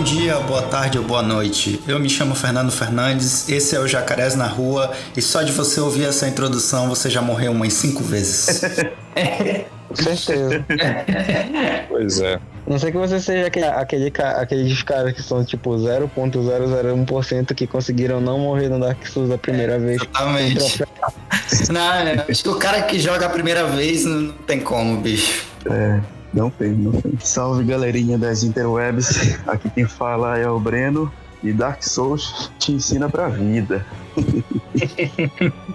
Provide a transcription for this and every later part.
Bom dia, boa tarde ou boa noite. Eu me chamo Fernando Fernandes, esse é o Jacarés na Rua e só de você ouvir essa introdução você já morreu umas 5 vezes. Com certeza. Pois é. Não sei que você seja aqueles caras que são tipo 0,001% que conseguiram não morrer no Dark Souls a primeira vez. Exatamente. Não, acho que o cara que joga a primeira vez não tem como, bicho. Não tem. Salve, galerinha das interwebs. Aqui quem fala é o Breno. E Dark Souls te ensina pra vida.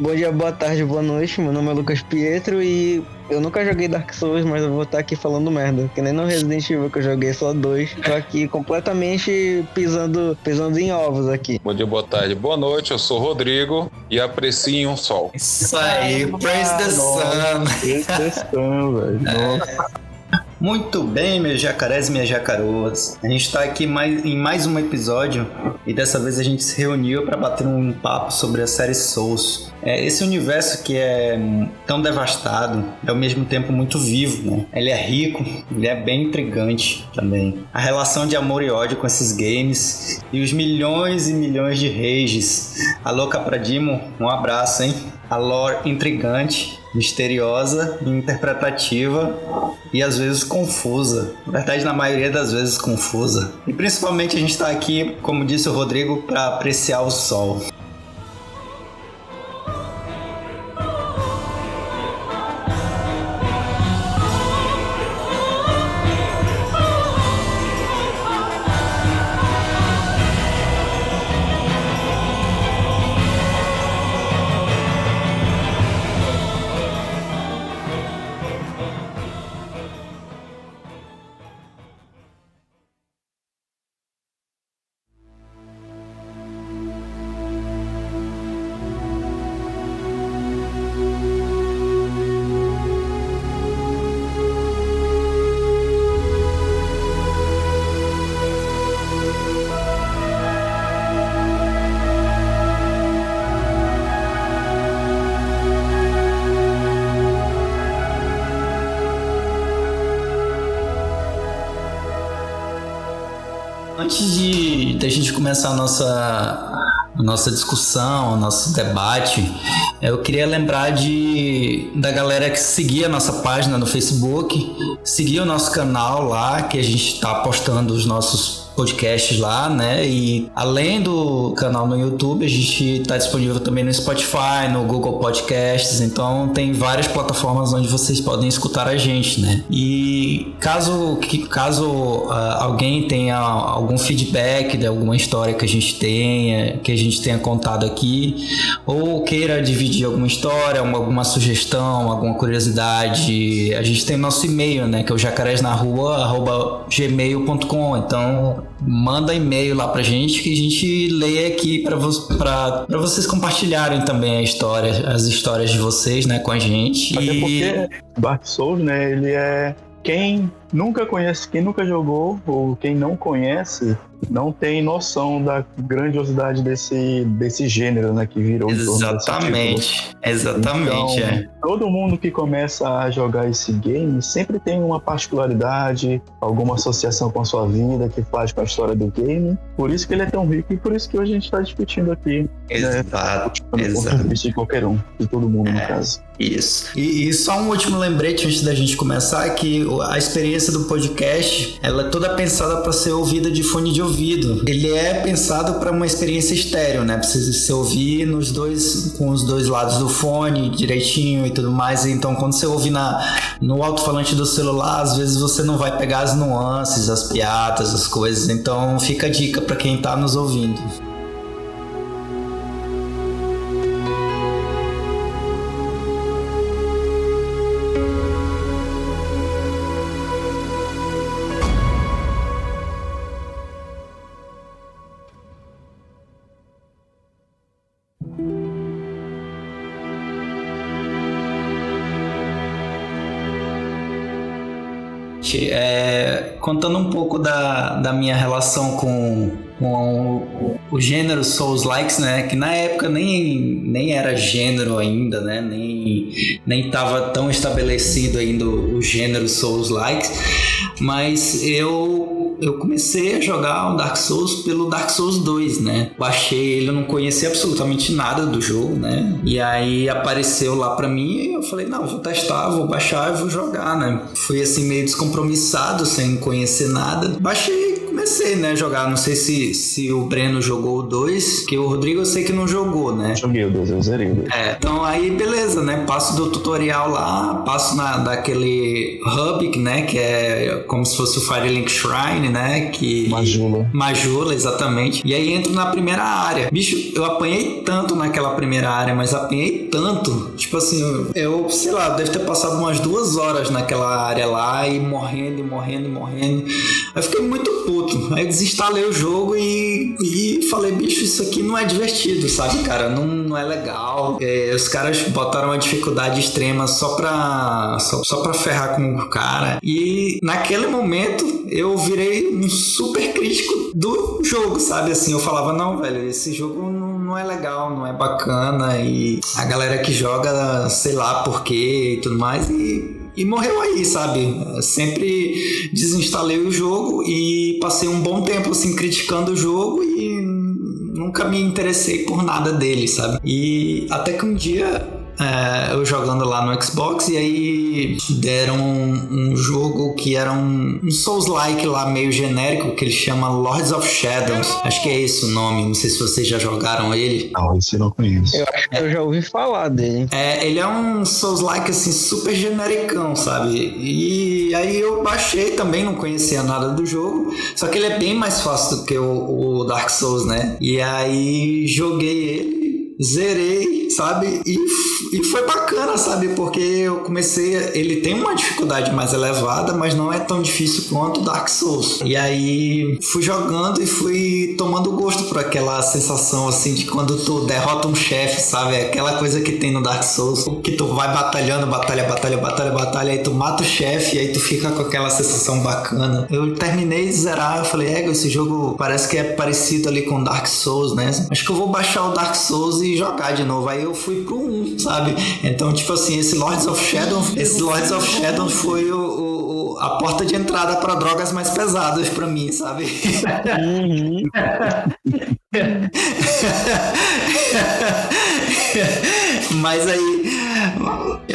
Bom dia, boa tarde, boa noite. Meu nome é Lucas Pietro e eu nunca joguei Dark Souls, mas eu vou estar aqui falando merda. Que nem no Resident Evil que eu joguei só 2. Tô aqui completamente pisando em ovos aqui. Bom dia, boa tarde, boa noite. Eu sou o Rodrigo e apreciem um sol. Isso aí, praise the sun. Praise the sun, velho. Nossa. Muito bem, meus jacarés e minhas jacaroas. A gente está aqui em mais um episódio e dessa vez a gente se reuniu para bater um papo sobre a série Souls. Esse universo que é tão devastado é ao mesmo tempo muito vivo, né? Ele é rico, ele é bem intrigante também. A relação de amor e ódio com esses games e os milhões e milhões de rages. Alô, Capradimo, um abraço, hein? A lore intrigante, misteriosa, interpretativa e às vezes confusa. Na verdade, na maioria das vezes confusa. E principalmente a gente está aqui, como disse o Rodrigo, para apreciar o sol. Antes da gente começar a nossa discussão, o nosso debate, eu queria lembrar da galera que seguia a nossa página no Facebook, seguia o nosso canal lá, que a gente está postando os nossos podcasts lá, né? E além do canal no YouTube, a gente está disponível também no Spotify, no Google Podcasts, então tem várias plataformas onde vocês podem escutar a gente, né? E caso alguém tenha algum feedback de alguma história que a gente tenha contado aqui, ou queira dividir alguma história, alguma sugestão, alguma curiosidade, a gente tem o nosso e-mail, né? Que é o jacaresnarrua@gmail.com. Então manda e-mail lá pra gente que a gente lê aqui pra vocês compartilharem também as histórias de vocês, né, com a gente. Até porque Dark Souls, né, ele é quem nunca conhece, quem nunca jogou ou quem não conhece, não tem noção da grandiosidade desse gênero, né, que virou. Exatamente. Então, todo mundo que começa a jogar esse game sempre tem uma particularidade, alguma associação com a sua vida que faz com a história do game. Por isso que ele é tão rico e por isso que hoje a gente está discutindo aqui. Exato. De qualquer um, de todo mundo, no caso. Isso. E só um último lembrete antes da gente começar, que a experiência do podcast, ela é toda pensada para ser ouvida de fone de ouvido. Ele é pensado para uma experiência estéreo, né? Precisa se ouvir com os dois lados do fone direitinho e tudo mais. Então, quando você ouve no alto-falante do celular, às vezes você não vai pegar as nuances, as piadas, as coisas. Então, fica a dica para quem tá nos ouvindo. Contando um pouco da minha relação com o gênero Souls-likes, né? Que na época nem era gênero ainda, né? Nem estava tão estabelecido ainda o gênero Souls-likes. Mas eu eu comecei a jogar o Dark Souls pelo Dark Souls 2, né? Baixei ele, eu não conhecia absolutamente nada do jogo, né? E aí apareceu lá pra mim e eu falei, não, vou testar, vou baixar e vou jogar, né? Fui assim meio descompromissado, sem conhecer nada. Baixei e comecei, né, a jogar. Não sei se o Breno jogou o 2, que o Rodrigo eu sei que não jogou, né? Joguei o 2, eu zerei o 2. Então aí beleza, né? Passo do tutorial lá, passo daquele hub, né? Que é como se fosse o Firelink Shrine, né? Majula, exatamente. E aí entro na primeira área. Bicho, eu apanhei tanto naquela primeira área, mas apanhei tanto. Tipo assim, eu, sei lá, deve ter passado umas 2 horas naquela área lá e morrendo. Aí fiquei muito puto. Aí desinstalei o jogo e falei, bicho, isso aqui não é divertido, sabe, cara? Não é legal. Os caras botaram uma dificuldade extrema só pra ferrar com o cara. E naquele momento eu virei um super crítico do jogo, sabe? Assim, eu falava, não, velho, esse jogo não é legal, não é bacana. E a galera que joga, sei lá por quê e tudo mais. E morreu aí, sabe? Sempre desinstalei o jogo e passei um bom tempo, assim, criticando o jogo e nunca me interessei por nada dele, sabe? E até que um dia eu jogando lá no Xbox e aí deram um jogo que era um Souls-like lá meio genérico que ele chama Lords of Shadows. Acho que é esse o nome, não sei se vocês já jogaram ele. Não, esse eu não conheço. Eu acho que eu já ouvi falar dele. Ele é um Souls-like assim super genericão, sabe? E aí eu baixei também, não conhecia nada do jogo, só que ele é bem mais fácil do que o Dark Souls, né? E aí joguei ele, zerei, sabe? E foi bacana, sabe? Porque eu comecei... Ele tem uma dificuldade mais elevada, mas não é tão difícil quanto Dark Souls. E aí fui jogando e fui tomando gosto por aquela sensação, assim, de quando tu derrota um chefe, sabe? Aquela coisa que tem no Dark Souls, que tu vai batalhando, batalha, aí tu mata o chefe e aí tu fica com aquela sensação bacana. Eu terminei de zerar, eu falei, esse jogo parece que é parecido ali com Dark Souls, né? Acho que eu vou baixar o Dark Souls e jogar de novo. Aí eu fui pro 1, sabe? Então, tipo assim, esse Lords of Shadow foi a porta de entrada para drogas mais pesadas pra mim, sabe? Uhum. Mas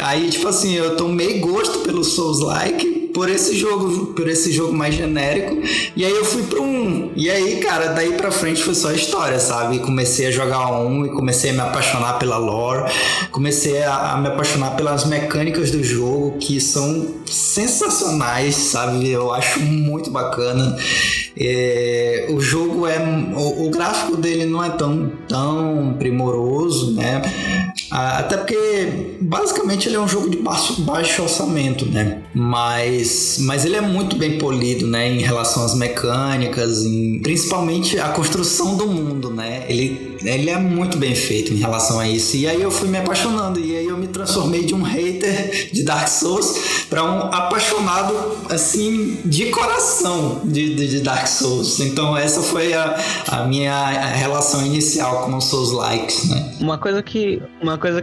aí, tipo assim, eu tomei gosto pelo Souls-like por esse jogo mais genérico, e aí eu fui pro 1, e aí, cara, daí pra frente foi só história, sabe? Comecei a jogar 1 e comecei a me apaixonar pela lore, comecei a me apaixonar pelas mecânicas do jogo, que são sensacionais, sabe? Eu acho muito bacana. O jogo o gráfico dele não é tão primoroso, né? Até porque basicamente ele é um jogo de baixo orçamento, né? Mas ele é muito bem polido, né? Em relação às mecânicas, principalmente a construção do mundo, né? Ele é muito bem feito em relação a isso. E aí eu fui me apaixonando, e aí eu me transformei de um hater de Dark Souls para um apaixonado, assim, de coração de Dark Souls. Então essa foi a minha relação inicial com os Souls-likes, né? Uma coisa que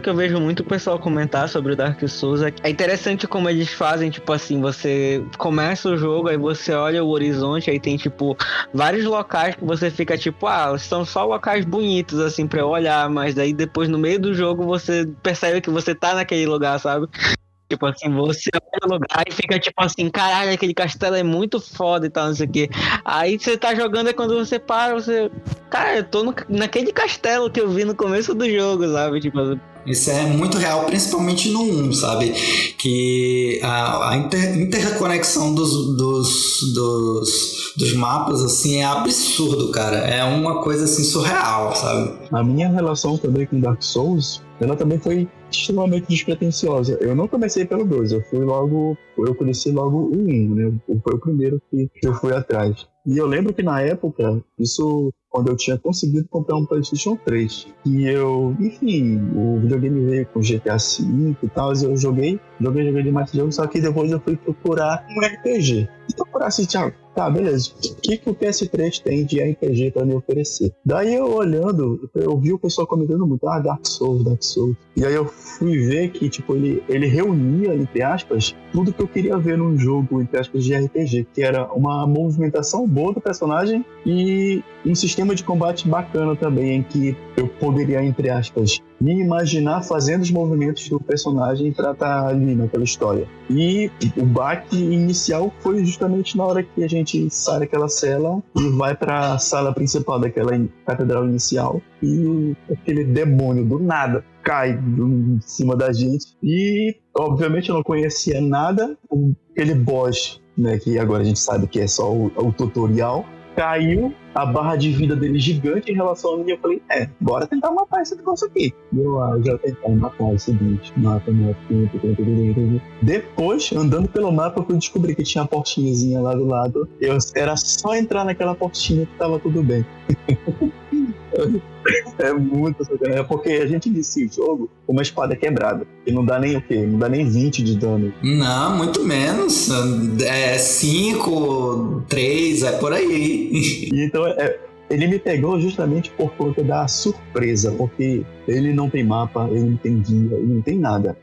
eu vejo muito o pessoal comentar sobre o Dark Souls é interessante como eles fazem, tipo assim, você começa o jogo, aí você olha o horizonte, aí tem, tipo, vários locais que você fica, tipo, são só locais bonitos, assim, pra eu olhar, mas daí depois, no meio do jogo, você percebe que você tá naquele lugar, sabe? Tipo assim, você olha o lugar e fica tipo assim, caralho, aquele castelo é muito foda e tal, não sei o quê. Aí você tá jogando, é quando você para, cara, eu tô naquele castelo que eu vi no começo do jogo, sabe? Tipo, isso é muito real, principalmente no 1, sabe? Que a interconexão dos mapas, assim, é absurdo, cara. É uma coisa, assim, surreal, sabe? A minha relação também com Dark Souls, ela também foi extremamente despretensiosa. Eu não comecei pelo 2, eu conheci logo o 1, né? Foi o primeiro que eu fui atrás. E eu lembro que na época, isso quando eu tinha conseguido comprar um PlayStation 3. E enfim, o videogame veio com GTA V e tal, eu joguei demais esse jogo, só que depois eu fui procurar um RPG. Então, procurar assim, Thiago, tá, beleza, o que o PS3 tem de RPG pra me oferecer? Daí eu olhando, eu vi o pessoal comentando muito, Dark Souls. E aí eu fui ver que, tipo, ele reunia, entre aspas, tudo que eu queria ver num jogo, entre aspas, de RPG, que era uma movimentação boa do personagem e um sistema de combate bacana também, em que eu poderia, entre aspas, me imaginar fazendo os movimentos do personagem pra estar ali naquela história. E o baque inicial foi justamente na hora que a gente sai daquela cela e vai pra sala principal daquela catedral inicial e aquele demônio do nada cai em cima da gente e obviamente eu não conhecia nada, aquele boss, né, que agora a gente sabe que é só o tutorial, caiu, a barra de vida dele gigante em relação a mim, eu falei, bora tentar matar esse negócio aqui. E eu já tentei matar esse bicho, mata. Depois, andando pelo mapa, eu fui descobrir que tinha uma portinhazinha lá do lado, era só entrar naquela portinha que tava tudo bem. É muito sacanagem. É porque a gente inicia o jogo com uma espada quebrada. E não dá nem o quê? Não dá nem 20 de dano. Não, muito menos. 5, 3, é por aí. E então ele me pegou justamente por conta da surpresa. Porque ele não tem mapa, ele não tem guia, ele não tem nada.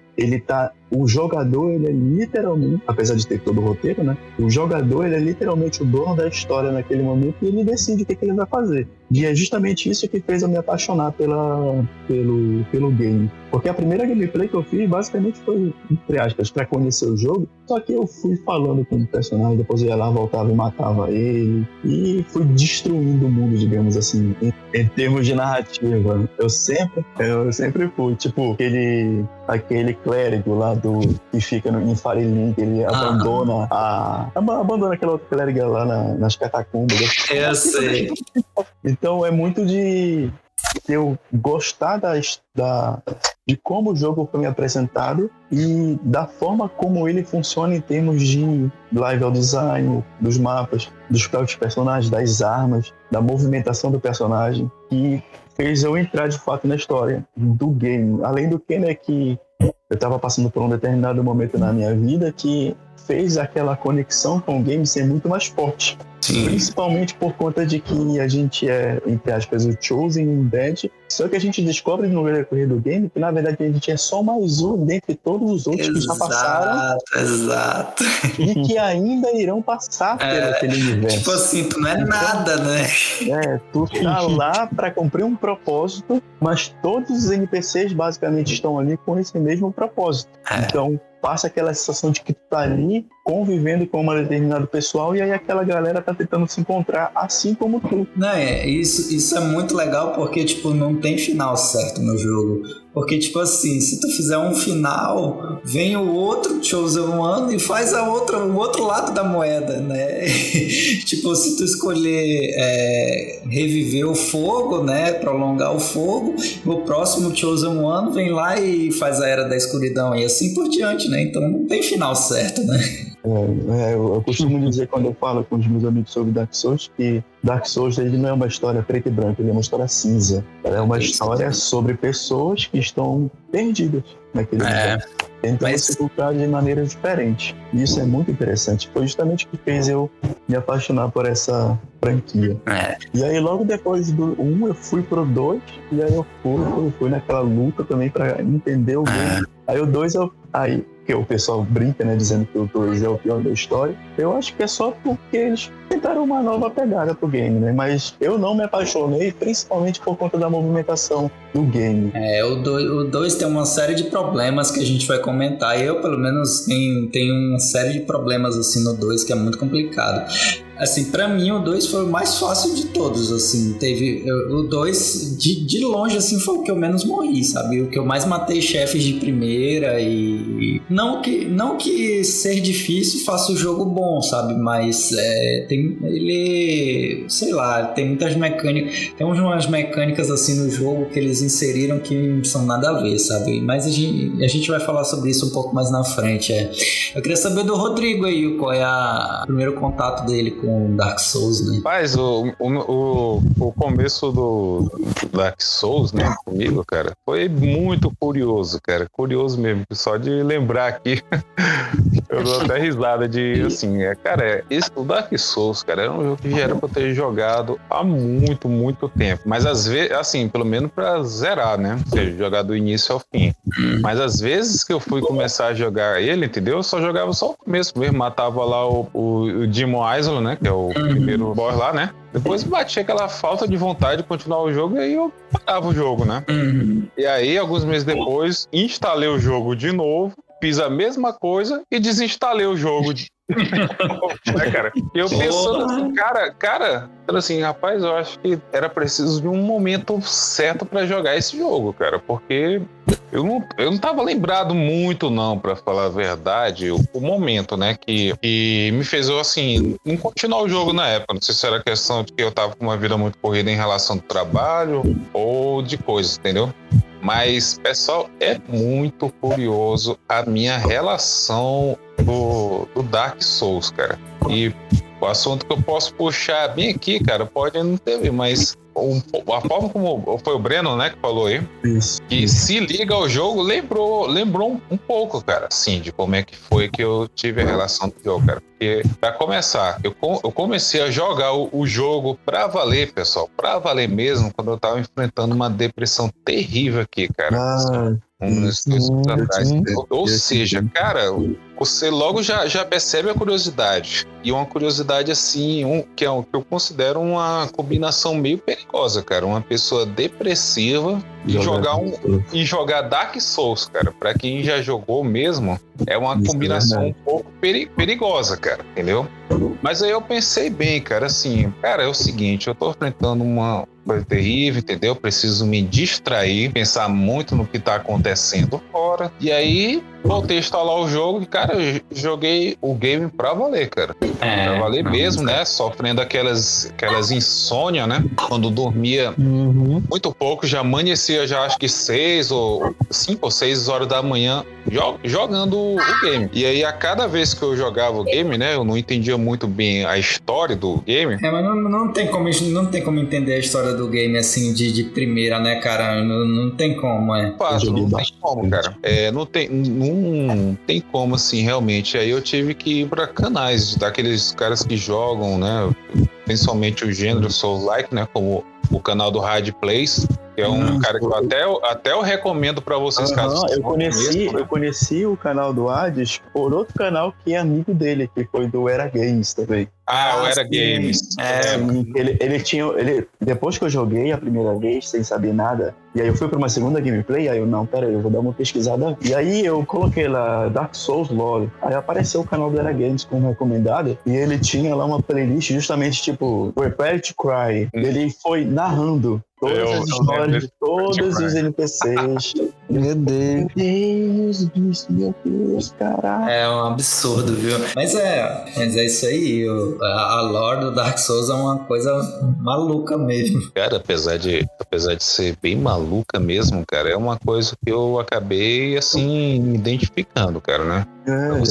O jogador, ele é literalmente, apesar de ter todo o roteiro, né? O jogador, ele é literalmente o dono da história naquele momento e ele decide o que ele vai fazer. E é justamente isso que fez eu me apaixonar pelo game. Porque a primeira gameplay que eu fiz, basicamente, foi, entre aspas, pra conhecer o jogo. Só que eu fui falando com o personagem, depois eu ia lá, voltava e matava ele. E fui destruindo o mundo, digamos assim, em termos de narrativa. Eu sempre fui, tipo, aquele clérigo lá que fica em Fire Link, ele abandona aquela outra clériga lá nas catacumbas. Eu sei. Então é muito de eu gostar de como o jogo foi me apresentado e da forma como ele funciona em termos de level design, dos mapas, dos próprios personagens, das armas, da movimentação do personagem, que fez eu entrar de fato na história do game. Além do que, né, que eu estava passando por um determinado momento na minha vida que fez aquela conexão com o game ser muito mais forte. Sim. Principalmente por conta de que a gente é, entre aspas, o Chosen Undead, só que a gente descobre no decorrer do game que na verdade a gente é só mais um dentre todos os outros que já passaram. Exato. E que ainda irão passar pelo aquele universo. Tipo assim, tu não é nada, né? Tu tá lá pra cumprir um propósito, mas todos os NPCs basicamente estão ali com esse mesmo propósito. Então passa aquela sensação de que tu tá ali convivendo com uma determinado pessoal e aí aquela galera tá tentando se encontrar assim como tu. Não, isso é muito legal porque, tipo, não tem final certo no jogo. Porque, tipo assim, se tu fizer um final, vem o outro Chosen One e faz o outro lado da moeda, né? Tipo, se tu escolher reviver o fogo, né? Prolongar o fogo, o próximo Chosen One vem lá e faz a Era da Escuridão e assim por diante, né? Então não tem final certo, né? Eu costumo dizer quando eu falo com os meus amigos sobre Dark Souls que Dark Souls ele não é uma história preta e branca, ele é uma história cinza. É uma história sobre pessoas que estão perdidas naquele universo, tentando se lutar de maneira diferente. E isso é muito interessante. Foi justamente o que fez eu me apaixonar por essa franquia. E aí logo depois do 1 eu fui pro 2 e aí eu fui naquela luta também pra entender o game. Aí o 2 que o pessoal brinca, né, dizendo que o 2 é o pior da história. Eu acho que é só porque eles tentaram uma nova pegada pro game, né? Mas eu não me apaixonei, principalmente por conta da movimentação do game. O 2 tem uma série de problemas que a gente vai comentar. Eu, pelo menos, tenho uma série de problemas, assim, no 2 que é muito complicado. Assim, pra mim, o 2 foi o mais fácil de todos, assim. O 2, de longe, assim, foi o que eu menos morri, sabe? O que eu mais matei chefes de primeira e... Não que ser difícil faça o jogo bom, sabe? Mas sei lá, tem muitas mecânicas... Tem umas mecânicas, assim, no jogo que eles inseriram que não são nada a ver, sabe? Mas a gente vai falar sobre isso um pouco mais na frente, Eu queria saber do Rodrigo aí, qual é o primeiro contato dele com com Dark Souls, né? Mas o começo do Dark Souls, né, comigo, cara, foi muito curioso, cara. Curioso mesmo. Só de lembrar aqui, eu dou até risada de, assim, cara, o Dark Souls, cara, era um jogo que já era pra eu ter jogado há muito, muito tempo. Mas às vezes, assim, pelo menos pra zerar, né? Ou seja, jogar do início ao fim. Mas às vezes que eu fui começar a jogar ele, entendeu? Eu só jogava só o começo mesmo. Matava lá o Demon Island, né? Que é o primeiro boss lá, né? Depois batia aquela falta de vontade de continuar o jogo e aí eu parava o jogo, né? E aí, alguns meses depois, instalei o jogo de novo, fiz a mesma coisa e desinstalei o jogo né, cara? E eu pensando assim, cara, assim, rapaz, eu acho que era preciso de um momento certo pra jogar esse jogo, cara, porque eu não tava lembrado muito, não, pra falar a verdade, o momento, né, que me fez eu, assim, não continuar o jogo na época. Não sei se era questão de que eu tava com uma vida muito corrida em relação ao trabalho ou de coisas, entendeu? Mas, pessoal, é muito curioso a minha relação do Dark Souls, cara. E o assunto que eu posso puxar bem aqui, cara, pode não ter, mas a forma como foi o Breno, né, que falou aí, que se liga ao jogo, lembrou um pouco, cara, assim, de como é que foi que eu tive a relação do jogo, cara. Porque, pra começar, eu comecei a jogar o jogo pra valer, pessoal, pra valer mesmo, quando eu tava enfrentando uma depressão terrível aqui, cara. Uns 2 anos atrás. Ou seja, cara, você logo já percebe a curiosidade. E uma curiosidade assim, que eu considero uma combinação meio perigosa, cara. Uma pessoa depressiva e jogar Dark Souls, cara. Pra quem já jogou mesmo, é uma combinação um pouco perigosa, cara, entendeu? Mas aí eu pensei bem, cara, assim, cara, é o seguinte, eu tô enfrentando uma coisa terrível, entendeu? Preciso me distrair, pensar muito no que tá acontecendo fora. E aí, voltei a instalar o jogo e, cara, eu joguei o game pra valer, cara. Pra valer mesmo, né? Sofrendo aquelas insônia, né? Quando dormia muito pouco, já amanhecia, já acho que 5 ou 6 horas da manhã jogando o game. E aí, a cada vez que eu jogava o game, né? Eu não entendia muito bem a história do game. Mas não tem como entender a história do game assim de primeira, né, cara? Não tem como, Fácil, não tem como, cara. Não tem como, assim, realmente. Aí eu tive que ir pra canais daqueles caras que jogam, né? Principalmente o gênero Souls-like, né? Como o canal do Hard Plays, que é um cara que até eu recomendo pra vocês, caso eu conheci o canal do Hades por outro canal que é amigo dele, que foi do Era Games também. O Era Games. Ele depois que eu joguei a primeira vez, sem saber nada, e aí eu fui pra uma segunda gameplay, aí eu vou dar uma pesquisada. E aí eu coloquei lá Dark Souls Lore, aí apareceu o canal do Era Games como recomendado, e ele tinha lá uma playlist justamente tipo Prepare to Cry. Ele foi narrando todas as histórias de todos os NPCs. Meu Deus, meu Deus, caralho. É um absurdo, viu? Mas é isso aí. A lore do Dark Souls é uma coisa maluca mesmo. Cara, apesar de ser bem maluca mesmo, cara, é uma coisa que eu acabei, assim, me identificando, cara, né?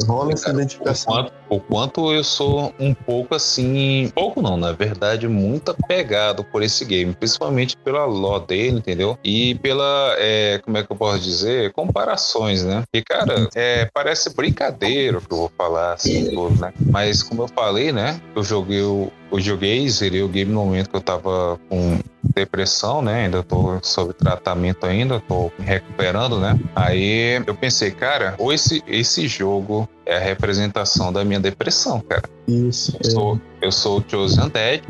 Rola essa identificação. O quanto eu sou um pouco assim... Pouco não, na verdade, muito apegado por esse game. Principalmente pela lore dele, entendeu? E pela... como é que eu posso dizer? Comparações, né? E, cara, parece brincadeira o que eu vou falar, assim, tudo, né? Mas, como eu falei, né? Eu joguei, zerei o game no momento que eu tava com depressão, né? Ainda tô sob tratamento ainda, tô me recuperando, né? Aí eu pensei, cara, ou esse jogo é a representação da minha depressão, cara. Isso. Eu sou o Chosen Dead,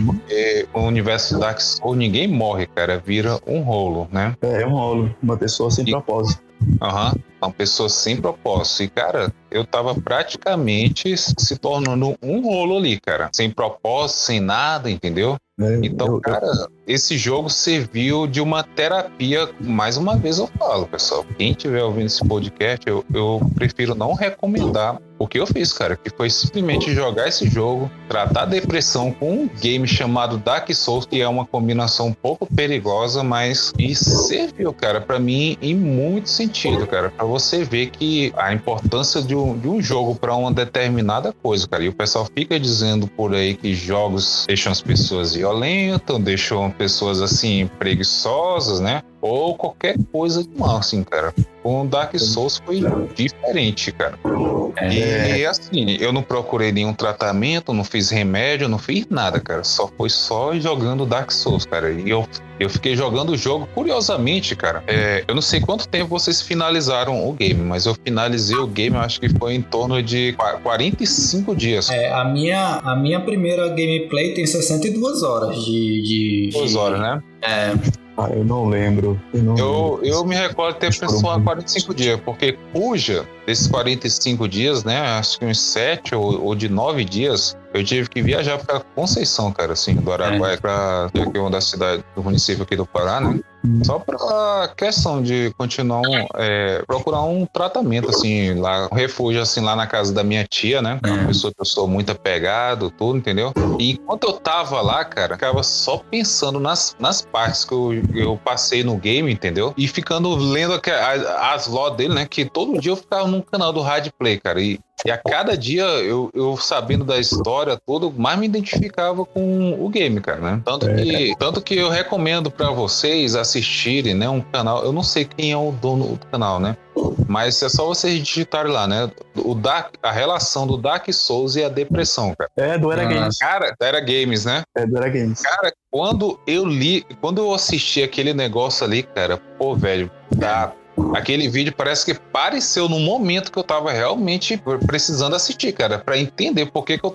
porque o universo Dark Souls ninguém morre, cara, vira um rolo, né? É um rolo, uma pessoa sem propósito. Uma pessoa sem propósito. E, cara, eu tava praticamente se tornando um rolo ali, cara. Sem propósito, sem nada, entendeu? né? Então, cara, esse jogo serviu de uma terapia. Mais uma vez eu falo, pessoal, quem estiver ouvindo esse podcast, eu prefiro não recomendar o que eu fiz, cara, que foi simplesmente jogar esse jogo, tratar a depressão com um game chamado Dark Souls, que é uma combinação um pouco perigosa, mas que serviu, cara, pra mim em muito sentido, cara, pra você ver que a importância de um jogo pra uma determinada coisa, cara, e o pessoal fica dizendo por aí que jogos deixam as pessoas violentas, deixam pessoas assim preguiçosas, né? Ou qualquer coisa de mal, assim, cara. Com Dark Souls foi diferente, cara. E assim, eu não procurei nenhum tratamento, não fiz remédio, não fiz nada, cara. Foi só jogando Dark Souls, cara. E eu fiquei jogando o jogo, curiosamente, cara. Eu não sei quanto tempo vocês finalizaram o game, mas eu finalizei o game, eu acho que foi em torno de 45 dias. A minha primeira gameplay tem 62 horas de 2 horas, né? Eu não lembro. Eu me recordo de ter pessoal 45 dias, porque cuja desses 45 dias, né? Acho que uns 7 ou de 9 dias, eu tive que viajar para Conceição, cara, assim, do Araguaia, que é uma das cidades do município aqui do Pará, né? Só para questão de continuar procurar um tratamento, assim, lá, um refúgio, assim, lá na casa da minha tia, né? Uma pessoa que eu sou muito apegado, tudo, entendeu? E enquanto eu tava lá, cara, ficava só pensando nas partes que eu passei no game, entendeu? E ficando lendo as LOD dele, né? Que todo dia eu ficava num canal do Hard Play, cara, e a cada dia eu sabendo da história, tudo, mais me identificava com o game, cara, né? Tanto que eu recomendo para vocês assistirem, né, um canal, eu não sei quem é o dono do canal, né? Mas é só vocês digitarem lá, né? A relação do Dark Souls e a depressão, cara. Do Era Games. Cara, do Era Games, né? Do Era Games. Cara, quando eu assisti aquele negócio ali, cara, pô, velho, aquele vídeo parece que apareceu no momento que eu tava realmente precisando assistir, cara, pra entender por que que eu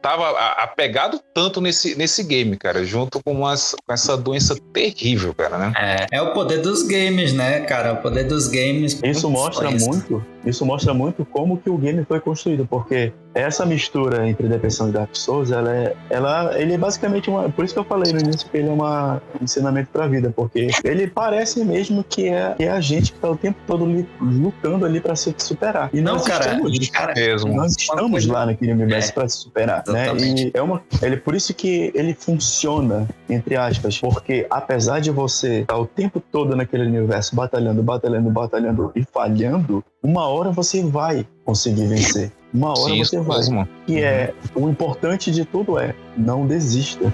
tava apegado tanto nesse game, cara, junto com essa doença terrível, cara, né? É o poder dos games, né, cara? O poder dos games. Isso mostra muito como que o game foi construído, porque essa mistura entre depressão e Dark Souls, ele é basicamente por isso que eu falei no início que ele é um ensinamento pra vida, porque ele parece mesmo que é a gente que tá o tempo todo lutando ali pra se superar. E nós estamos lá naquele universo pra se superar, exatamente. né? E por isso que ele funciona, entre aspas, porque apesar de você estar o tempo todo naquele universo batalhando e falhando, uma hora você vai conseguir vencer. Uma hora você vai. Mesmo. E o importante de tudo não desista.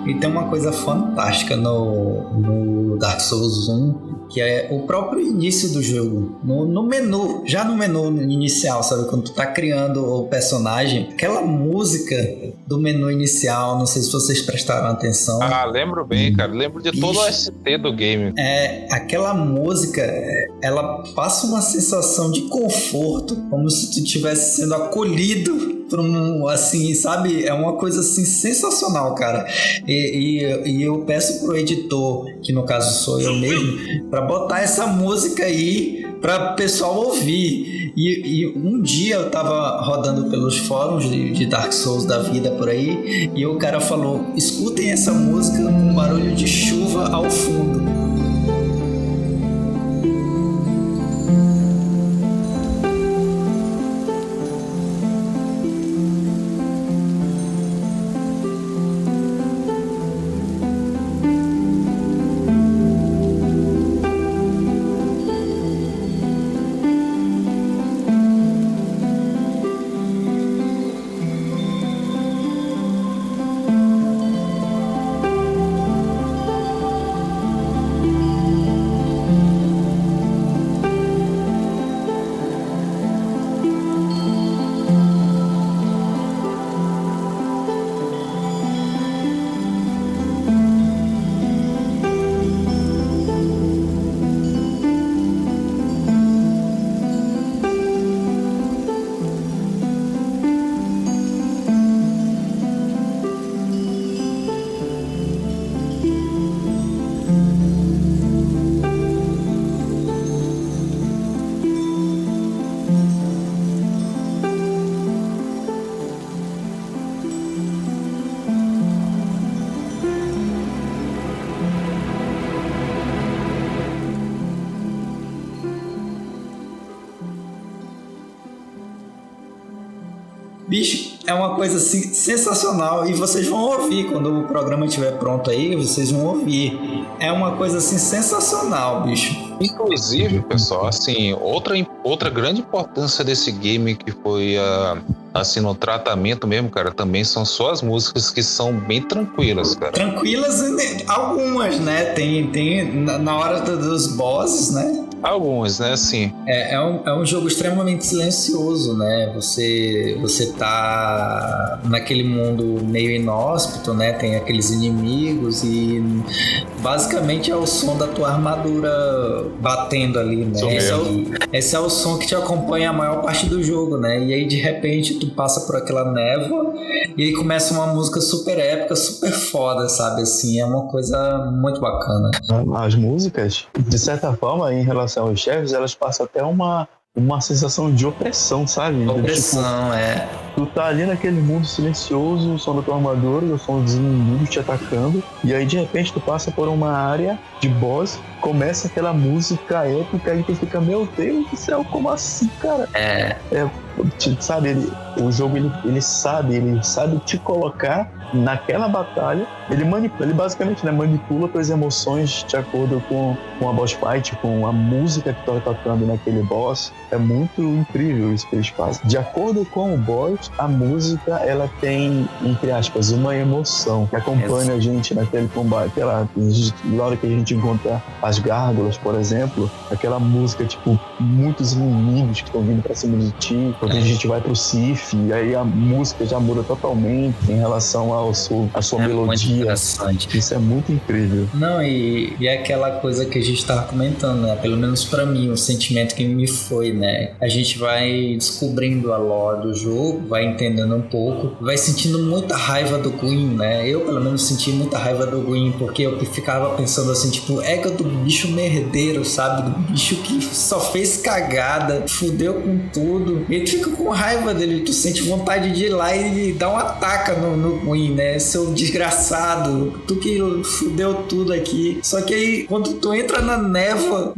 E tem uma coisa fantástica no Dark Souls 1, que é o próprio início do jogo. No menu, já no menu inicial, sabe? Quando tu tá criando o personagem, aquela música do menu inicial, não sei se vocês prestaram atenção. Lembro bem, cara. Lembro de todo o ST do game. Aquela música, ela passa uma sensação de conforto, como se tu estivesse sendo acolhido por assim, sabe? É uma coisa assim sensacional, cara. E eu peço pro editor, que no caso sou eu mesmo, para botar essa música aí para o pessoal ouvir. E um dia eu tava rodando pelos fóruns de Dark Souls da vida por aí, e o cara falou: escutem essa música com barulho de chuva ao fundo. Bicho, é uma coisa assim sensacional. E vocês vão ouvir quando o programa estiver pronto aí, vocês vão ouvir. É uma coisa assim sensacional, bicho. Inclusive, pessoal, assim, outra grande importância desse game que foi assim, no tratamento mesmo, cara, também são só as músicas que são bem tranquilas, cara. Tranquilas, algumas, né? Tem na hora dos bosses, né? Algumas, né, assim. É um jogo extremamente silencioso, né? Você tá naquele mundo meio inóspito, né? Tem aqueles inimigos e basicamente é o som da tua armadura batendo ali, né? Esse é o som que te acompanha a maior parte do jogo, né? E aí de repente tu passa por aquela névoa e aí começa uma música super épica, super foda, sabe? Assim, é uma coisa muito bacana. As músicas, de certa forma, em relação aos chefes, elas passam até uma sensação de opressão, sabe? Opressão, tipo, tu tá ali naquele mundo silencioso, o som da tua armadura, o som dos inimigos te atacando, e aí de repente tu passa por uma área de boss, começa aquela música épica e tu fica, meu Deus do céu, como assim, cara? Sabe, o jogo ele sabe te colocar naquela batalha. Ele basicamente, né, manipula tuas emoções de acordo com a boss fight, com a música que tu tá tocando naquele boss. É muito incrível isso que eles fazem. De acordo com o boss, a música ela tem, entre aspas, uma emoção que acompanha a gente naquele combate. Na hora que a gente encontra as gárgulas, por exemplo, aquela música, tipo, muitos inimigos que estão vindo pra cima de ti, quando a gente vai pro Sif, e aí a música já muda totalmente em relação à sua melodia. Isso é muito incrível. Não, e é aquela coisa que a gente tava comentando, né? Pelo menos pra mim, o sentimento que me foi, né? A gente vai descobrindo a lore do jogo, vai entendendo um pouco, vai sentindo muita raiva do Gwyn, né? Eu, pelo menos, senti muita raiva do Gwyn, porque eu ficava pensando assim, tipo, égua do bicho merdeiro, sabe? Do bicho que só fez cagada, fudeu com tudo. E tu fica com raiva dele, tu sente vontade de ir lá e dar uma taca no Gwyn, né? Seu desgraçado, tu que fudeu tudo aqui. Só que aí, quando tu entra na névoa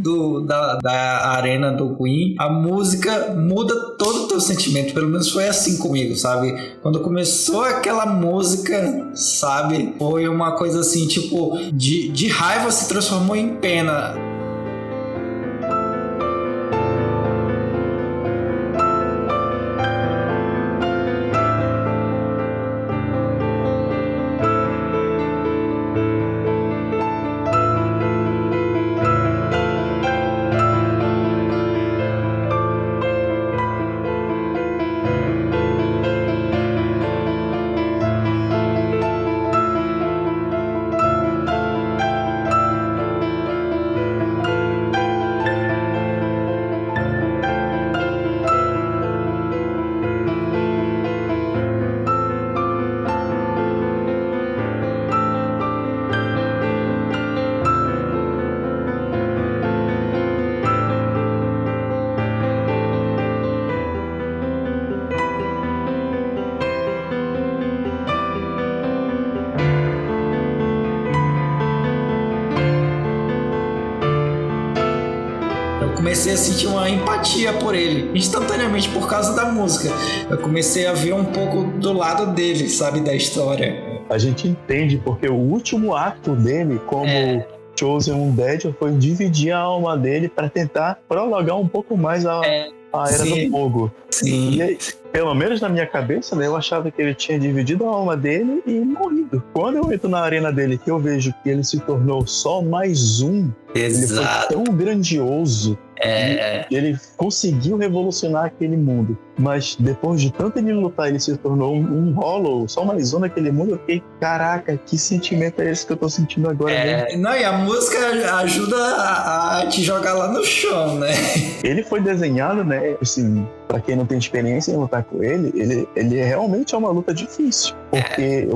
da arena do Gwyn, a música muda todo o teu sentimento. Pelo menos foi assim comigo, sabe? Quando começou aquela música, sabe? Foi uma coisa assim, tipo, de raiva se transformou em pena. Comecei a sentir uma empatia por ele, instantaneamente por causa da música. Eu comecei a ver um pouco do lado dele, sabe, da história. A gente entende porque o último ato dele como Chosen Undead foi dividir a alma dele para tentar prolongar um pouco mais a Era do Fogo. Sim. E aí, pelo menos na minha cabeça, né, eu achava que ele tinha dividido a alma dele e morrido. Quando eu entro na arena dele, que eu vejo que ele se tornou só mais um, ele foi tão grandioso. Ele conseguiu revolucionar aquele mundo. Mas depois de tanto ele lutar, ele se tornou um Hollow, só mais um daquele mundo. Eu fiquei, caraca, que sentimento é esse que eu tô sentindo agora mesmo? Não, e a música ajuda a te jogar lá no chão, né? Ele foi desenhado, né, assim, pra quem não tem experiência em lutar com ele realmente é uma luta difícil. Porque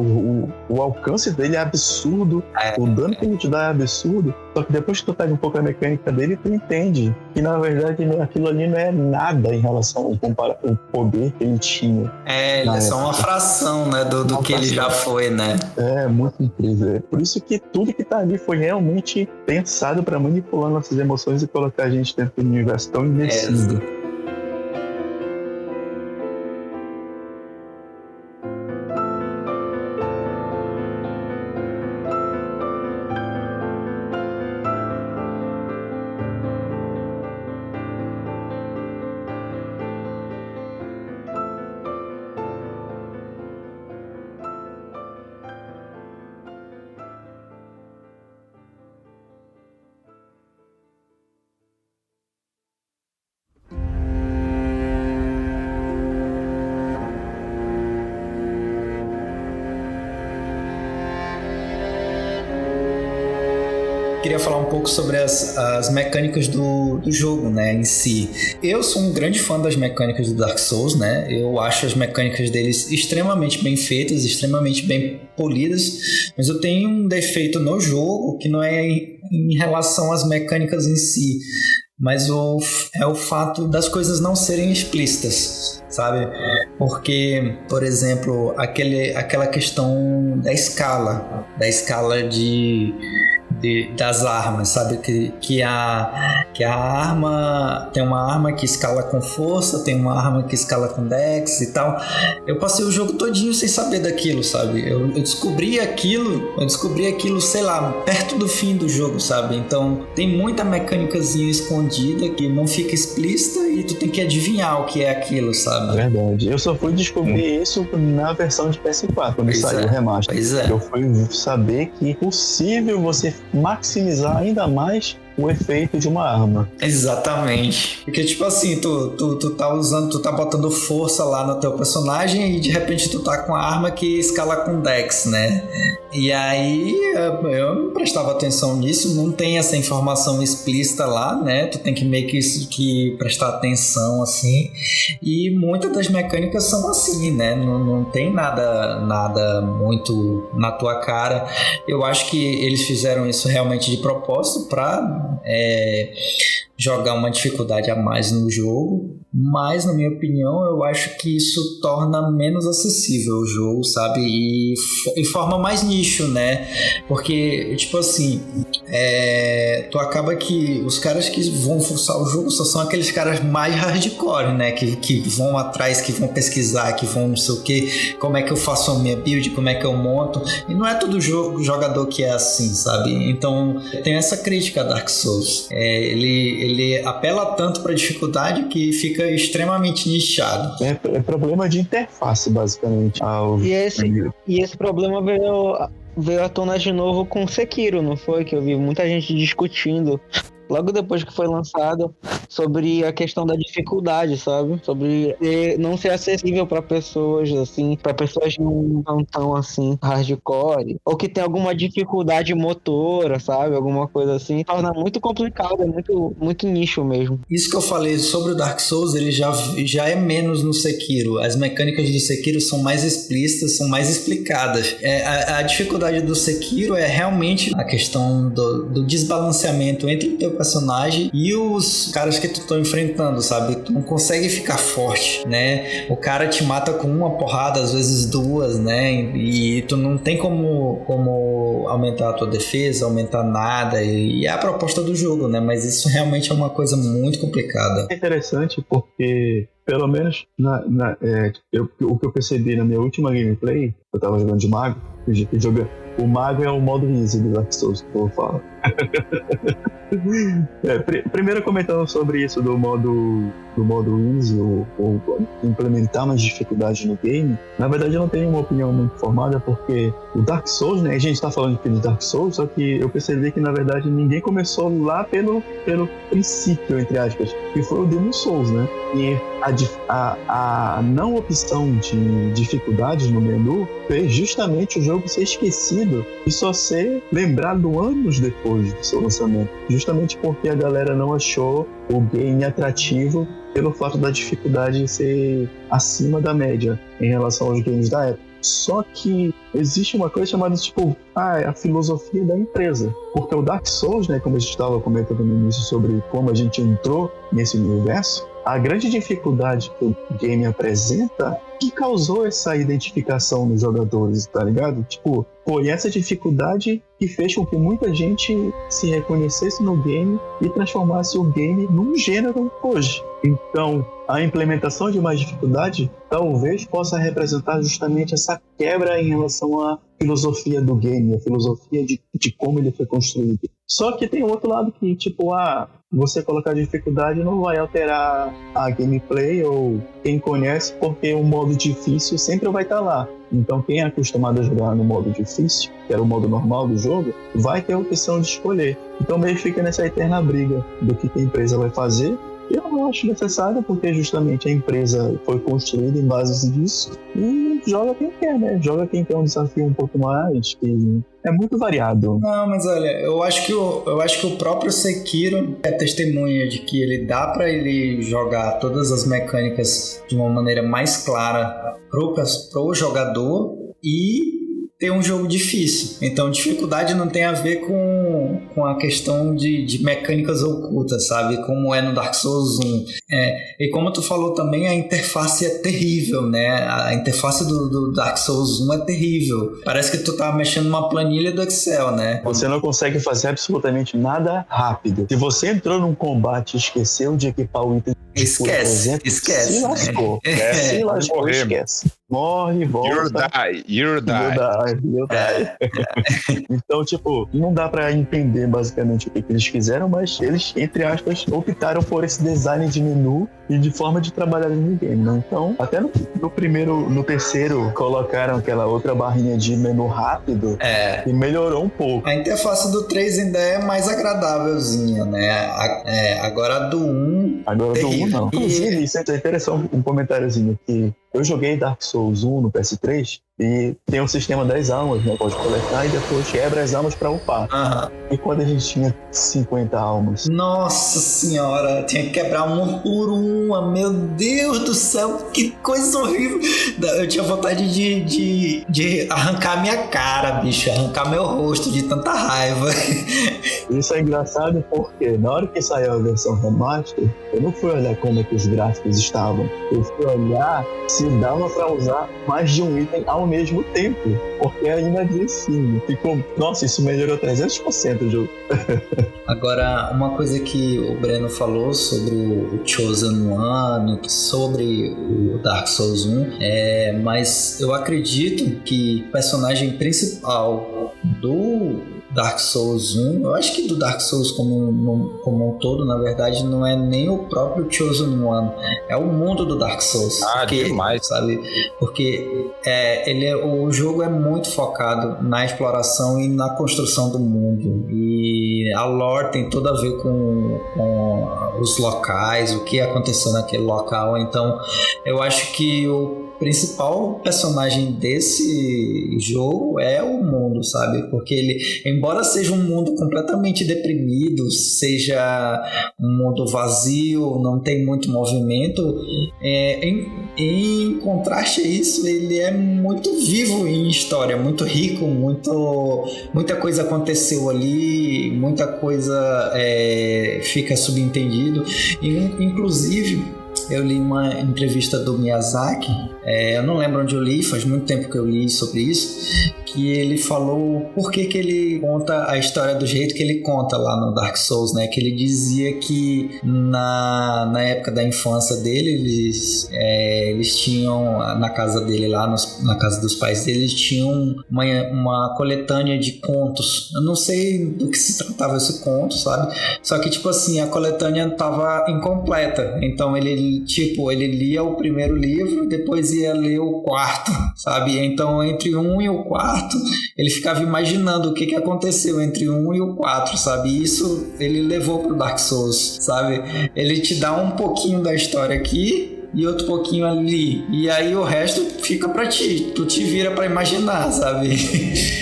o alcance dele é absurdo, o dano que ele te dá é absurdo. Só que depois que tu pega um pouco a mecânica dele, tu entende que na verdade aquilo ali não é nada em relação ao poder que ele tinha. Ele é só uma fração, né, do que ele já foi, né? É muito incrível. É por isso que tudo que tá ali foi realmente pensado pra manipular nossas emoções e colocar a gente dentro de um universo tão imersivo. queria falar um pouco sobre as mecânicas do jogo, né, em si. Eu sou um grande fã das mecânicas do Dark Souls, né? Eu acho as mecânicas deles extremamente bem feitas, extremamente bem polidas, mas eu tenho um defeito no jogo que não é em relação às mecânicas em si, mas é o fato das coisas não serem explícitas, sabe? Porque, por exemplo, aquela questão da escala das armas, sabe? Que a arma tem uma arma que escala com força, tem uma arma que escala com dex e tal. Eu passei o jogo todinho sem saber daquilo, sabe? Eu descobri aquilo, sei lá, perto do fim do jogo, sabe? Então tem muita mecânicazinha escondida que não fica explícita e tu tem que adivinhar o que é aquilo, sabe? Verdade. Eu só fui descobrir isso na versão de PS4, quando saiu o remaster. Pois é. Eu fui saber que é possível você maximizar ainda mais o efeito de uma arma. Exatamente. Porque, tipo assim, tu tá botando força lá no teu personagem e de repente tu tá com a arma que escala com dex, né? E aí eu não prestava atenção nisso, não tem essa informação explícita lá, né? Tu tem que meio que prestar atenção, assim. E muitas das mecânicas são assim, né? Não tem nada muito na tua cara. Eu acho que eles fizeram isso realmente de propósito pra jogar uma dificuldade a mais no jogo, mas na minha opinião eu acho que isso torna menos acessível o jogo, sabe, e forma mais nicho, né, porque tipo assim, tu acaba que os caras que vão forçar o jogo só são aqueles caras mais hardcore, né, que vão atrás, que vão pesquisar, que vão não sei o que, como é que eu faço a minha build, como é que eu monto, e não é todo jogador que é assim, sabe, então tem essa crítica a Dark Souls, ele apela tanto para dificuldade que fica extremamente nichado. É problema de interface, basicamente. E esse problema veio à tona de novo com Sekiro, não foi? Que eu vi muita gente discutindo logo depois que foi lançado sobre a questão da dificuldade, sabe? Sobre não ser acessível para pessoas, assim, para pessoas não tão, assim, hardcore, ou que tem alguma dificuldade motora, sabe? Alguma coisa assim. Torna muito complicado, é muito nicho mesmo. Isso que eu falei sobre o Dark Souls, ele já é menos no Sekiro. As mecânicas do Sekiro são mais explícitas, são mais explicadas. A dificuldade do Sekiro é realmente a questão do desbalanceamento entre o teu personagem e os caras que tu tá enfrentando, sabe? Tu não consegue ficar forte, né? O cara te mata com uma porrada, às vezes duas, né? E tu não tem como aumentar a tua defesa, aumentar nada, e é a proposta do jogo, né? Mas isso realmente é uma coisa muito complicada. É interessante porque, pelo menos o que eu percebi na minha última gameplay, eu tava jogando de mago, o mago é o modo easy do Dark Souls, que eu falo. Primeiro comentando sobre isso do modo easy, ou implementar mais dificuldade no game, na verdade eu não tenho uma opinião muito formada, porque o Dark Souls, né, a gente tá falando aqui de Dark Souls, só que eu percebi que na verdade ninguém começou lá pelo princípio, entre aspas, que foi o Demon Souls, né, e a não opção de dificuldades no menu fez justamente o jogo ser esquecido e só ser lembrado anos depois do seu lançamento, justamente porque a galera não achou o game atrativo pelo fato da dificuldade ser acima da média em relação aos games da época. Só que existe uma coisa chamada, a filosofia da empresa. Porque o Dark Souls, né, como a gente estava comentando no início sobre como a gente entrou nesse universo, a grande dificuldade que o game apresenta que causou essa identificação nos jogadores, tá ligado? Foi essa dificuldade que fez com que muita gente se reconhecesse no game e transformasse o game num gênero hoje. Então, a implementação de mais dificuldade talvez possa representar justamente essa quebra em relação à filosofia do game, a filosofia de como ele foi construído. Só que tem outro lado que, você colocar dificuldade não vai alterar a gameplay ou quem conhece, porque o modo difícil sempre vai estar lá. Então quem é acostumado a jogar no modo difícil, que era o modo normal do jogo, vai ter a opção de escolher. Então meio fica nessa eterna briga do que a empresa vai fazer. Eu não acho necessário, porque justamente a empresa foi construída em base disso e joga quem quer, né? Joga quem quer um desafio um pouco mais, que é muito variado. Não, mas olha, eu acho que o próprio Sekiro é testemunha de que ele dá pra ele jogar todas as mecânicas de uma maneira mais clara pro jogador e ter um jogo difícil. Então, dificuldade não tem a ver com a questão de mecânicas ocultas, sabe? Como é no Dark Souls 1. E como tu falou também, a interface é terrível, né? A interface do Dark Souls 1 é terrível. Parece que tu tá mexendo numa planilha do Excel, né? Você não consegue fazer absolutamente nada rápido. Se você entrou num combate e esqueceu de equipar o item de cura, por exemplo, se lascou. Se lascou, esquece. Morre, volta. You die. Então, tipo, não dá pra entender basicamente o que eles fizeram, mas eles, entre aspas, optaram por esse design de menu e de forma de trabalhar no game, né? Então, até no terceiro, colocaram aquela outra barrinha de menu rápido e melhorou um pouco. A interface do 3 ainda é mais agradávelzinha, né? Agora a do 1... Agora do 1 não. Inclusive, isso é interessante, um comentáriozinho que eu joguei Dark Souls 1 no PS3 e tem um sistema das almas, né? Pode coletar e depois quebra as almas pra upar. E quando a gente tinha 50 almas? Nossa senhora, tinha que quebrar uma por uma. Meu Deus do céu, que coisa horrível. Eu tinha vontade de arrancar minha cara, bicho. Arrancar meu rosto de tanta raiva. Isso é engraçado porque na hora que saiu a versão remaster, eu não fui olhar como é que os gráficos estavam. Eu fui olhar se dava pra usar mais de um item ao mesmo tempo, porque ainda assim ficou... Nossa, isso melhorou 300% o jogo. Agora, uma coisa que o Breno falou sobre o Chosen One, sobre o Dark Souls 1, mas eu acredito que o personagem principal do Dark Souls 1, eu acho que do Dark Souls como um todo, na verdade, não é nem o próprio Chosen One, é o mundo do Dark Souls. Demais. Sabe? Porque o jogo é muito focado na exploração e na construção do mundo. E a lore tem tudo a ver com os locais, o que aconteceu naquele local. Então, eu acho que o principal personagem desse jogo é o mundo, sabe? Porque ele, embora seja um mundo completamente deprimido, seja um mundo vazio, não tem muito movimento, em contraste a isso, ele é muito vivo em história, muito rico, muita coisa aconteceu ali, muita coisa fica subentendido. Inclusive, eu li uma entrevista do Miyazaki, eu não lembro onde eu li, faz muito tempo que eu li sobre isso, que ele falou por que ele conta a história do jeito que ele conta lá no Dark Souls, né? Que ele dizia que na época da infância dele, eles tinham, na casa dele lá, na casa dos pais dele, eles tinham uma coletânea de contos. Eu não sei do que se tratava esse conto, sabe? Só que, tipo assim, a coletânea estava incompleta. Então ele lia o primeiro livro e depois ia ler o quarto, sabe? Então, entre um e o quarto, ele ficava imaginando o que aconteceu entre um e o 4, sabe? E isso ele levou pro Dark Souls, sabe? Ele te dá um pouquinho da história aqui e outro pouquinho ali, e aí o resto fica pra ti, tu te vira pra imaginar, sabe?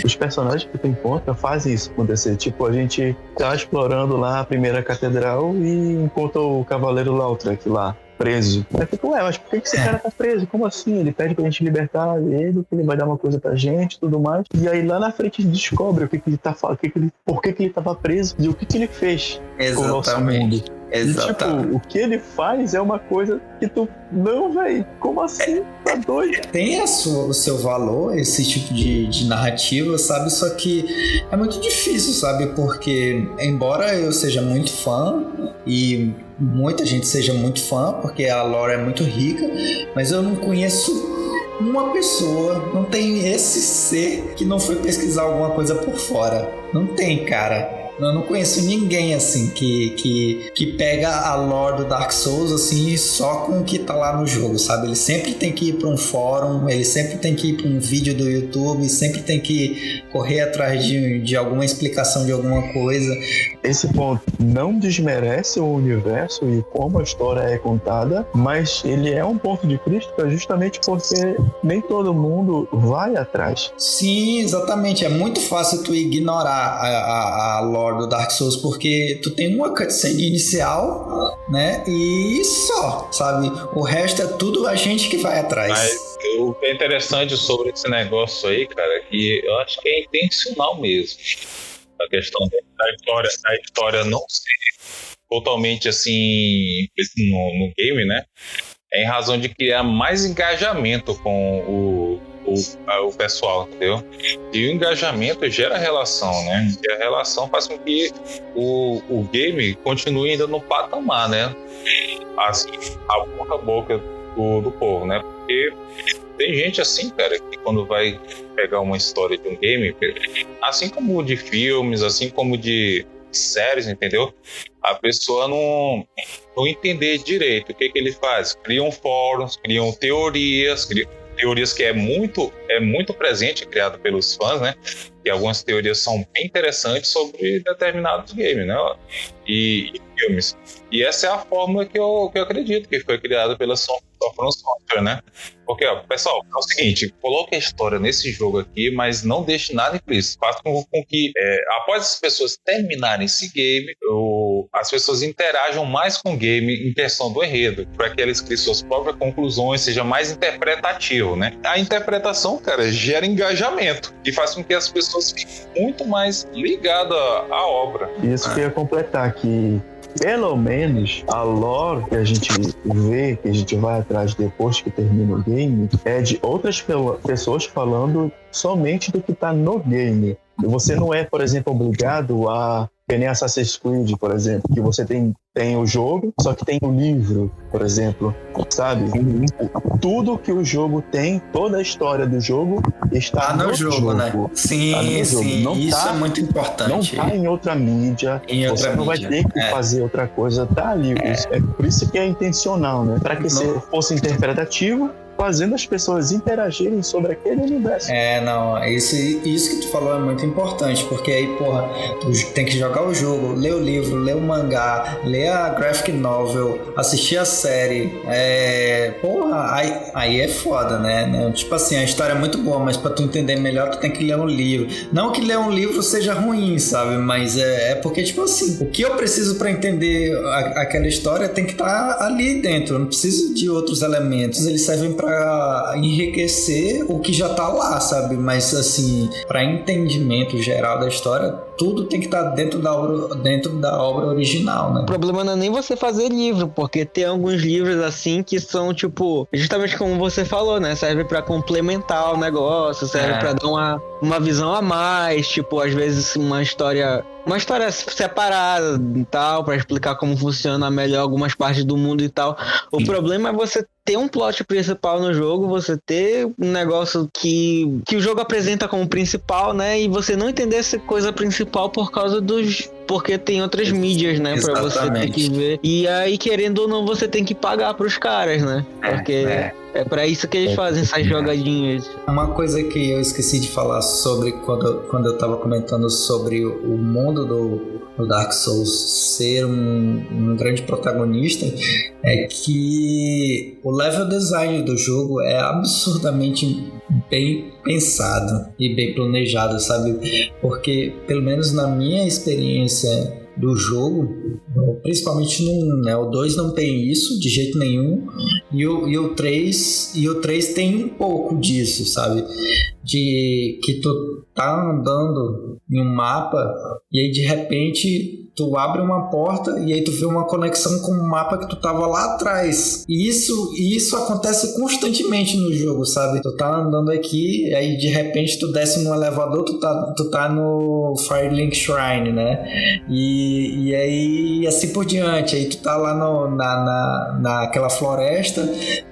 Os personagens que tu encontra fazem isso acontecer. Tipo, a gente tá explorando lá a primeira catedral e encontra o Cavaleiro Lautrec lá, preso. Aí fica, mas por que esse cara tá preso? Como assim? Ele pede pra gente libertar ele, que ele vai dar uma coisa pra gente e tudo mais. E aí lá na frente a gente descobre o que ele tá falando, por que ele tava preso e o que ele fez com o nosso mundo. Exatamente. E, tipo, o que ele faz é uma coisa que tu... Não, velho, como assim? Tá doido? Tem o seu valor, esse tipo de narrativa, sabe? Só que é muito difícil, sabe? Porque, embora eu seja muito fã e muita gente seja muito fã, porque a lore é muito rica, mas eu não conheço uma pessoa, não tem esse ser que não foi pesquisar alguma coisa por fora. Não tem, cara. Eu não conheço ninguém assim que pega a lore do Dark Souls assim só com o que tá lá no jogo, sabe? Ele sempre tem que ir pra um fórum, ele sempre tem que ir pra um vídeo do YouTube, sempre tem que correr atrás de alguma explicação de alguma coisa. Esse ponto não desmerece o universo e como a história é contada, mas ele é um ponto de crítica justamente porque nem todo mundo vai atrás. Sim, exatamente. É muito fácil tu ignorar a lore do Dark Souls porque tu tem uma cutscene inicial, né? E só, sabe? O resto é tudo a gente que vai atrás. Mas o que é interessante sobre esse negócio aí, cara, é que eu acho que é intencional mesmo. A questão da história não ser totalmente assim no game, né? É em razão de criar mais engajamento com o pessoal, entendeu? E o engajamento gera relação, né? E a relação faz com que o game continue ainda no patamar, né? Assim, a boca a boca do povo, né? Porque tem gente assim, cara, que quando vai pegar uma história de um game, assim como de filmes, assim como de séries, entendeu? A pessoa não entender direito o que ele faz. Criam fóruns, criam teorias que é muito presente, criado pelos fãs, né? E algumas teorias são bem interessantes sobre determinados games, né? E filmes. E essa é a fórmula que eu acredito que foi criada pela From Software, né? Porque, ó, pessoal, é o seguinte, coloque a história nesse jogo aqui, mas não deixe nada implícito. Faça com que, após as pessoas terminarem esse game, as pessoas interajam mais com o game em questão do enredo, para que eles criem suas próprias conclusões, seja mais interpretativo, né? A interpretação, cara, gera engajamento e faz com que as pessoas fiquem muito mais ligadas à obra. Isso que eu ia completar, que pelo menos a lore que a gente vê, que a gente vai atrás depois que termina o game, é de outras pessoas falando somente do que está no game. Você não é, por exemplo, obrigado a... Que nem Assassin's Creed, por exemplo, que você tem o jogo, só que tem o livro, por exemplo, sabe? Tudo que o jogo tem, toda a história do jogo está no jogo, né? Sim, tá no jogo. Sim, não isso tá, é muito importante. Não está em outra mídia, você não vai ter que fazer outra coisa, tá ali. É por isso que é intencional, né? Para que fosse interpretativo, fazendo as pessoas interagirem sobre aquele universo. Isso que tu falou é muito importante, porque aí, porra, tu tem que jogar o jogo, ler o livro, ler o mangá, ler a graphic novel, assistir a série, aí é foda, né? Tipo assim, a história é muito boa, mas pra tu entender melhor, tu tem que ler um livro. Não que ler um livro seja ruim, sabe? Mas é porque, tipo assim, o que eu preciso pra entender aquela história tem que estar ali dentro, eu não preciso de outros elementos, eles servem pra enriquecer o que já tá lá, sabe? Mas assim, para entendimento geral da história, tudo tem que estar dentro da obra original, né? O problema não é nem você fazer livro, porque tem alguns livros assim que são tipo, justamente como você falou, né? Serve para complementar o negócio, serve para dar uma visão a mais, tipo, às vezes uma história separada e tal, pra explicar como funciona melhor algumas partes do mundo e tal. O problema é você ter um plot principal no jogo, você ter um negócio que o jogo apresenta como principal, né? E você não entender essa coisa principal por causa porque tem outras mídias, né? Pra você ter que ver. E aí, querendo ou não, você tem que pagar pros caras, né? Porque é pra isso que eles fazem essas jogadinhas. Uma coisa que eu esqueci de falar sobre quando eu tava comentando sobre o mundo do Dark Souls ser um grande protagonista, é que o level design do jogo é absurdamente bem pensado e bem planejado, sabe? Porque, pelo menos na minha experiência do jogo, principalmente no 1, né? O 2 não tem isso de jeito nenhum, e o 3 tem um pouco disso, sabe? De que tu tá andando em um mapa e aí de repente tu abre uma porta e aí tu vê uma conexão com um mapa que tu tava lá atrás. E isso acontece constantemente no jogo, sabe? Tu tá andando aqui e aí de repente tu desce no elevador, tu tá no Firelink Shrine, né? E aí assim por diante. Aí tu tá lá naquela floresta,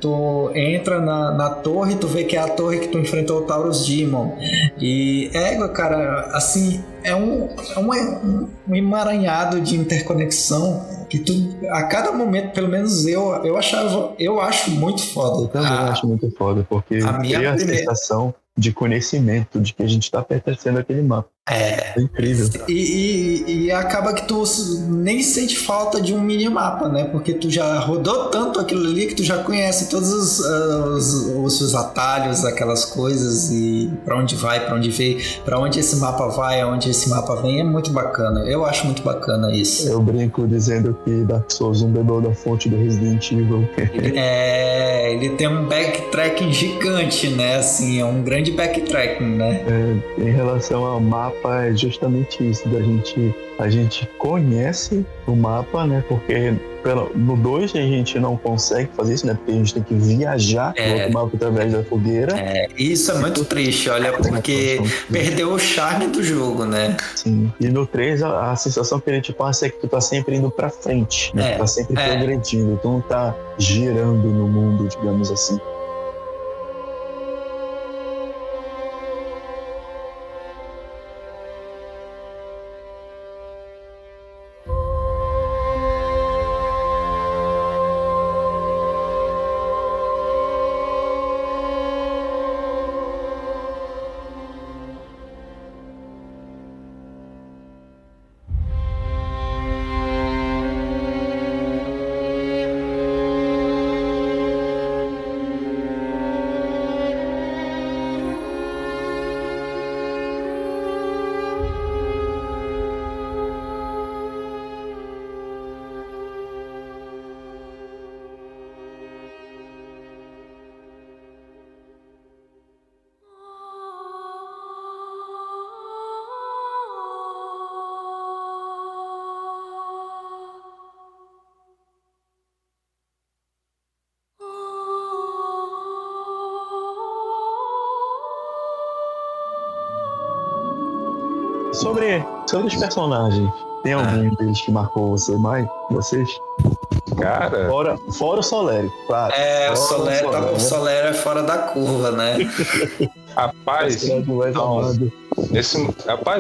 tu entra na torre, tu vê que é a torre que tu enfrentou o Taurus Demon. E cara, assim, um emaranhado de interconexão que tu, a cada momento, pelo menos eu acho muito foda. Eu também acho muito foda, porque cria a sensação de conhecimento de que a gente está pertencendo àquele mapa. É incrível. E acaba que tu nem sente falta de um minimapa, né? Porque tu já rodou tanto aquilo ali que tu já conhece todos os seus atalhos, aquelas coisas, e pra onde vai, pra onde veio, pra onde esse mapa vai, aonde esse mapa vem. É muito bacana. Eu acho muito bacana isso. Eu brinco dizendo que Dark Souls bebeu da fonte do Resident Evil. Ele tem um backtracking gigante, né? Assim, é um grande backtracking, né? Em relação ao mapa, é justamente isso, a gente conhece o mapa, né, porque no 2 a gente não consegue fazer isso, né, porque a gente tem que viajar no outro mapa através da fogueira. Isso é muito triste, olha, porque perdeu o charme do jogo, né? Sim, e no 3 a sensação que ele te passa é que tu tá sempre indo pra frente, né, tu tá sempre progredindo, tu não tá girando no mundo, digamos assim. Sobre os personagens, tem algum deles que marcou vocês? Cara... Fora o Solério, claro. O Solério é fora da curva, né? Rapaz,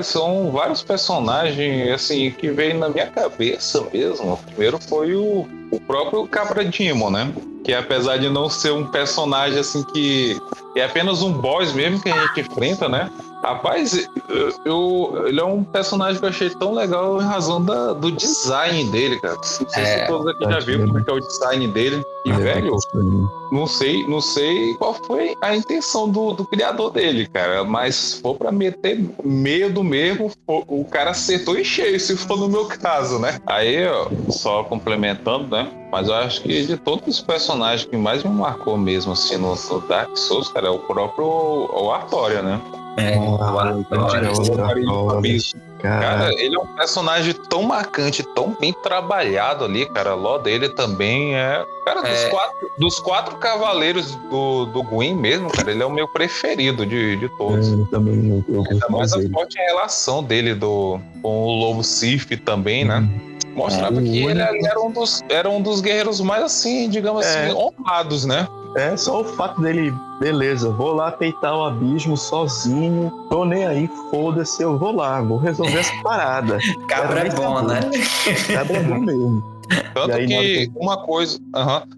são vários personagens assim, que veio na minha cabeça mesmo. O primeiro foi o próprio Cabra Demon, né? Que apesar de não ser um personagem assim que é apenas um boss mesmo que a gente enfrenta, né? Rapaz, ele é um personagem que eu achei tão legal em razão do design dele, cara. Não sei se todos aqui já viram como é que é o design dele. E, velho, não sei qual foi a intenção do criador dele, cara. Mas se for pra meter medo mesmo, o cara acertou em cheio, se for no meu caso, né? Aí, ó, só complementando, né? Mas eu acho que de todos os personagens que mais me marcou mesmo, assim, no Dark Souls, cara, é o próprio Artória, né? Cara, ele é um personagem tão marcante, tão bem trabalhado ali, cara. A lore dele também é... Cara, dos quatro cavaleiros do Gwyn mesmo, cara, ele é o meu preferido de todos. Eu também, eu ainda mais a forte relação dele com o Lobo Sif também, né? Mostrava que ele era um dos guerreiros mais, assim, digamos assim, honrados, né? Só o fato dele, beleza, vou lá peitar o abismo sozinho, tô nem aí, foda-se, eu vou resolver essa parada. Cabra é bom, né? Cabra é bom mesmo. Tanto que uma coisa...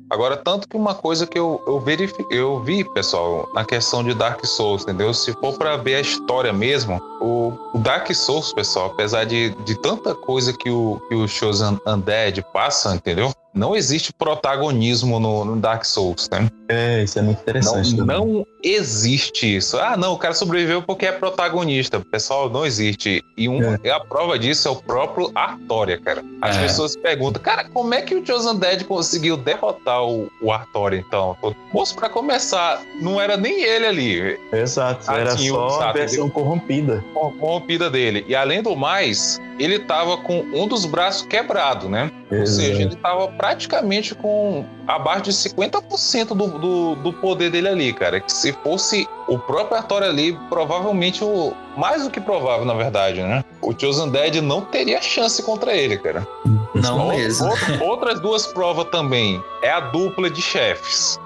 Agora, tanto que uma coisa que eu vi, pessoal, na questão de Dark Souls, entendeu? Se for pra ver a história mesmo, o Dark Souls, pessoal, apesar de tanta coisa que o Chosen Undead passa, entendeu? Não existe protagonismo no Dark Souls, né? Isso é muito interessante. Não existe isso. Não, o cara sobreviveu porque é protagonista. Pessoal, não existe. E a prova disso é o próprio Artória, cara. As pessoas perguntam, cara, como é que o Chosen Undead conseguiu derrotar o Artória, então? Moço, pra começar, não era nem ele ali. Exato, era só a versão corrompida. Corrompida dele. E além do mais, ele tava com um dos braços quebrado, né? Ou seja, ele tava praticamente com abaixo de 50% do poder dele ali, cara. Que se fosse o próprio Artória ali, provavelmente mais do que provável, na verdade, né? O Chosen Undead não teria chance contra ele, cara. Não mesmo. Outras duas provas também é a dupla de chefes.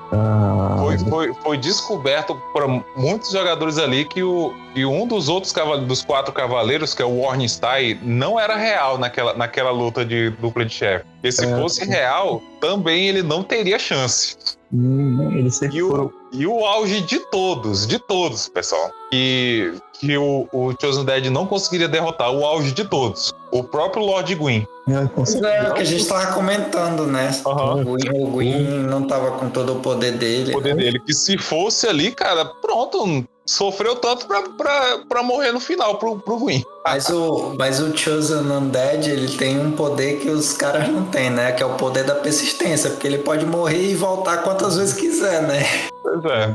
Foi foi descoberto para muitos jogadores ali que um dos outros dos 4 cavaleiros, que é o Ornstein, não era real naquela luta de dupla de chefe. Porque se fosse real, também ele não teria chance. Eles sempre foram... E o auge de todos, pessoal, que o Chosen Dead não conseguiria derrotar, o auge de todos, o próprio Lord Gwyn. É o que a gente tava comentando, né? O Gwyn não tava com todo o poder dele. Que se fosse ali, cara, pronto, sofreu tanto pra morrer no final pro Gwyn. Mas o Chosen Undead, ele tem um poder que os caras não têm, né? Que é o poder da persistência, porque ele pode morrer e voltar quantas vezes quiser, né? Pois é.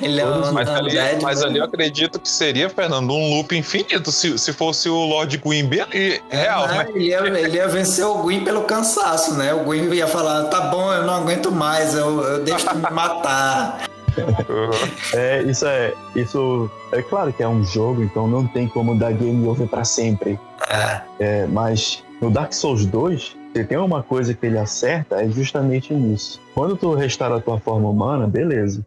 Ele é um Undead. Mas ali eu acredito que seria, Fernando, um loop infinito se fosse o Lord Gwyn bem real, né? Ele ia vencer o Gwyn pelo cansaço, né? O Gwyn ia falar, tá bom, eu não aguento mais, eu deixo tu me matar. Isso é claro que é um jogo, então não tem como dar game over pra sempre. Mas no Dark Souls 2, se tem uma coisa que ele acerta, é justamente nisso. Quando tu restaura a tua forma humana, beleza.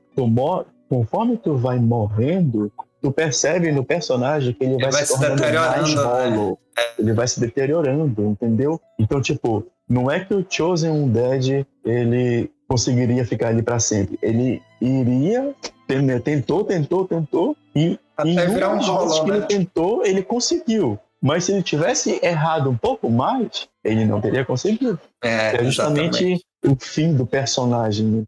Conforme tu vai morrendo, tu percebe no personagem que ele vai se tornando mais hollow. Ele vai se deteriorando, entendeu? Então, tipo, não é que o Chosen Undead, ele conseguiria ficar ali pra sempre. Ele iria, tentou, e em virar um vezes que né? ele tentou, ele conseguiu. Mas se ele tivesse errado um pouco mais, ele não teria conseguido. É justamente o fim do personagem.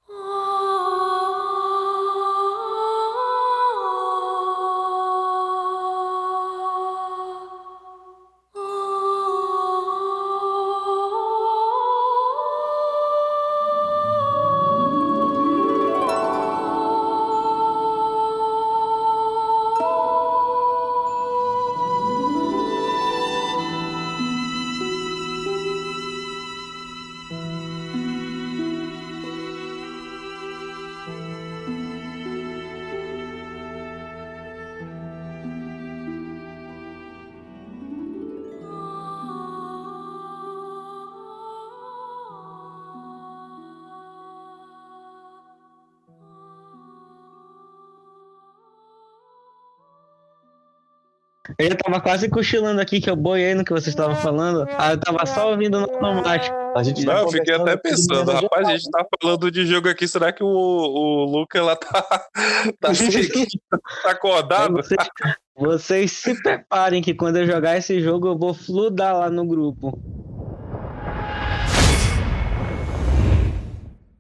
Eu tava quase cochilando aqui, que eu boiei no que vocês estavam falando. Eu tava só ouvindo no automático. Eu fiquei até pensando, rapaz, a gente tá falando de jogo aqui, será que o Luca lá tá acordado? Vocês se preparem que quando eu jogar esse jogo eu vou fludar lá no grupo.